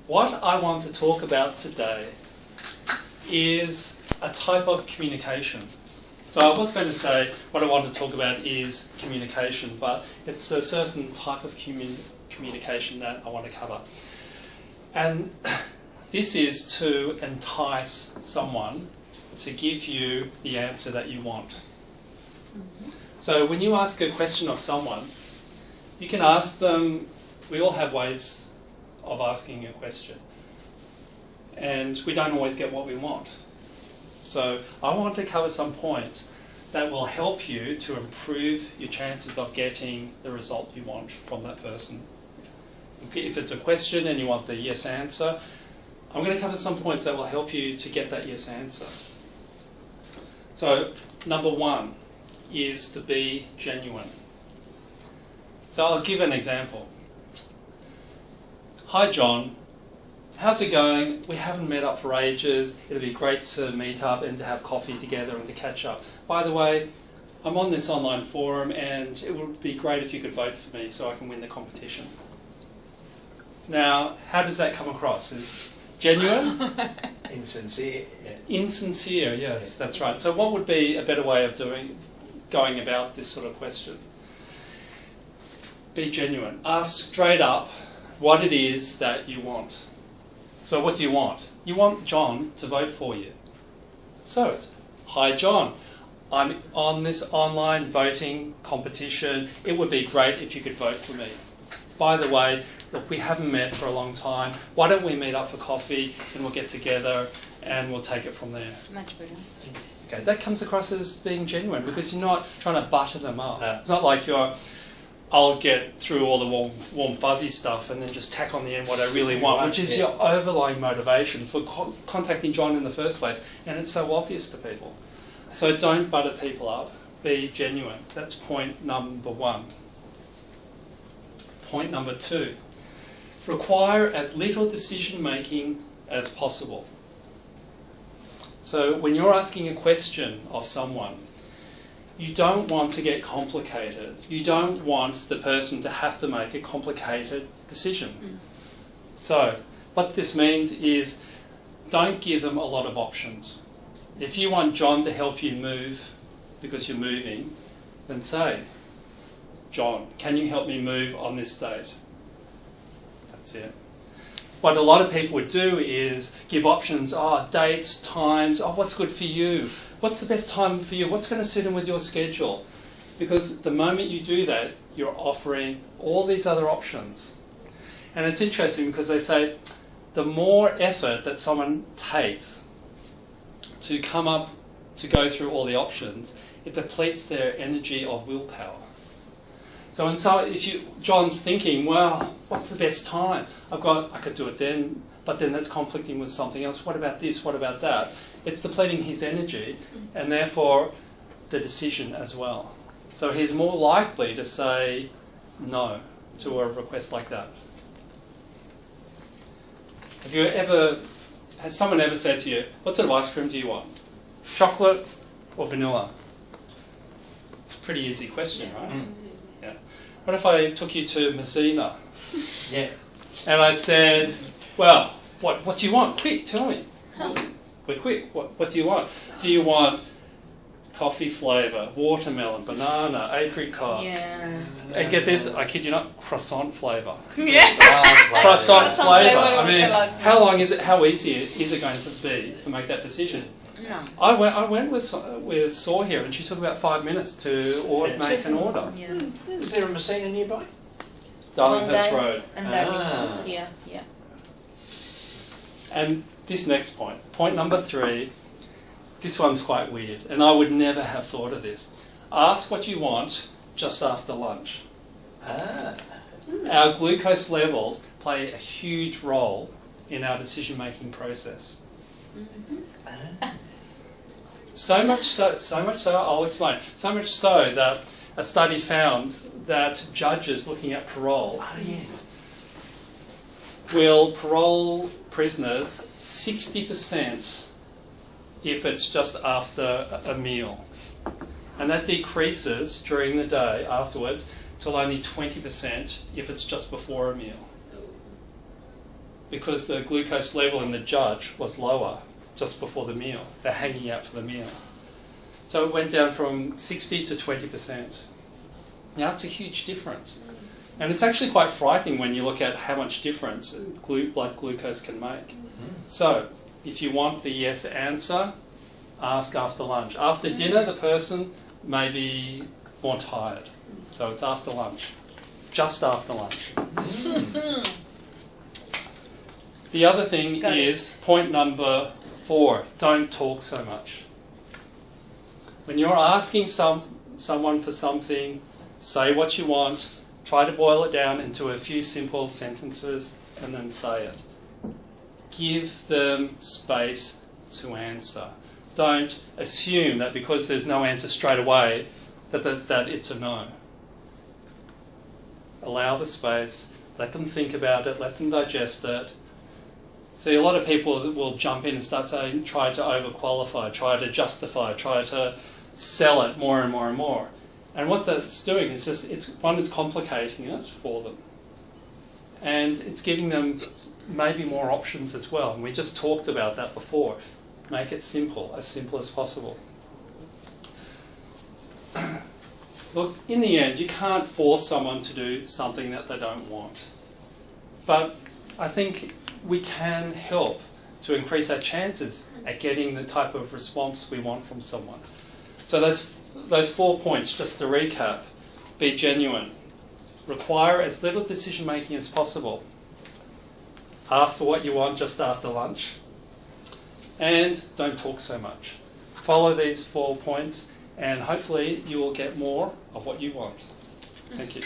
What I want to talk about today is a type of communication. So I was going to say what I want to talk about is communication, but it's a certain type of communication that I want to cover. And this is to entice someone to give you the answer that you want. Mm-hmm. So when you ask a question of someone, you can ask them, we all have ways of asking a question, and we don't always get what we want. So I want to cover some points that will help you to improve your chances of getting the result you want from that person. If it's a question and you want the yes answer, I'm going to cover some points that will help you to get that yes answer. So number one is to be genuine. So I'll give an example. Hi John, how's it going? We haven't met up for ages. It'll be great to meet up and to have coffee together and to catch up. By the way, I'm on this online forum and it would be great if you could vote for me so I can win the competition. Now, how does that come across? Is genuine? Insincere. Yeah. Insincere, yes, that's right. So what would be a better way of going about this sort of question? Be genuine. Ask straight up what it is that you want. So what do you want? You want John to vote for you. So it's, hi John, I'm on this online voting competition. It would be great if you could vote for me. By the way, look, we haven't met for a long time. Why don't we meet up for coffee and we'll get together and we'll take it from there. Much better. Okay, that comes across as being genuine because you're not trying to butter them up. It's not like I'll get through all the warm fuzzy stuff and then just tack on the end what I really want, which is your overlying motivation for contacting John in the first place. And it's so obvious to people. So don't butter people up. Be genuine. That's point number one. Point number two. Require as little decision making as possible. So when you're asking a question of someone, you don't want to get complicated. You don't want the person to have to make a complicated decision. So what this means is don't give them a lot of options. If you want John to help you move because you're moving, then say, John, can you help me move on this date? That's it. What a lot of people would do is give options, dates, times, what's good for you? What's the best time for you? What's going to suit in with your schedule? Because the moment you do that, you're offering all these other options. And it's interesting because they say the more effort that someone takes to come up to go through all the options, it depletes their energy of willpower. So if John's thinking, well, what's the best time? I could do it then, but then that's conflicting with something else. What about this? What about that? It's depleting his energy and therefore the decision as well. So he's more likely to say no to a request like that. Has someone ever said to you, what sort of ice cream do you want? Chocolate or vanilla? It's a pretty easy question, right? Mm. Yeah. What if I took you to Messina? Yeah. And I said, well, what do you want? Quick, tell me. We're quick. What do you want? Do you want coffee flavour, watermelon, banana, apricot? Yeah. And get this, I kid you not, croissant flavour. Yeah. Croissant flavour. I mean, how easy is it going to be to make that decision? No. I went with Saw here, and she took about 5 minutes to make an order. Yeah. Is there a Messina nearby? Darlinghurst Road. And Darlinghurst, yeah. And this next point number 3, this one's quite weird, and I would never have thought of this. Ask what you want just after lunch. Our glucose levels play a huge role in our decision-making process. Mm-hmm. So much so, I'll explain. So much so that a study found that judges looking at parole will parole prisoners 60% if it's just after a meal. And that decreases during the day afterwards till only 20% if it's just before a meal. because the glucose level in the judge was lower just before the meal. They're hanging out for the meal. So it went down from 60 to 20%. Now, that's a huge difference. And it's actually quite frightening when you look at how much difference blood glucose can make. So, if you want the yes answer, ask after lunch. After dinner, the person may be more tired. So it's after lunch. Just after lunch. The other thing is point number 4. Don't talk so much. When you're asking someone for something, say what you want. Try to boil it down into a few simple sentences and then say it. Give them space to answer. Don't assume that because there's no answer straight away that it's a no. Allow the space, let them think about it, let them digest it. See, a lot of people will jump in and start saying, try to overqualify, try to justify, try to sell it more and more and more. And what that's doing is just, it's complicating it for them. And it's giving them maybe more options as well. And we just talked about that before. Make it simple as possible. Look, in the end, you can't force someone to do something that they don't want. But I think we can help to increase our chances at getting the type of response we want from someone. So those 4 points, just to recap: be genuine, require as little decision making as possible, ask for what you want just after lunch, and don't talk so much. Follow these 4 points and hopefully you will get more of what you want. Thank you.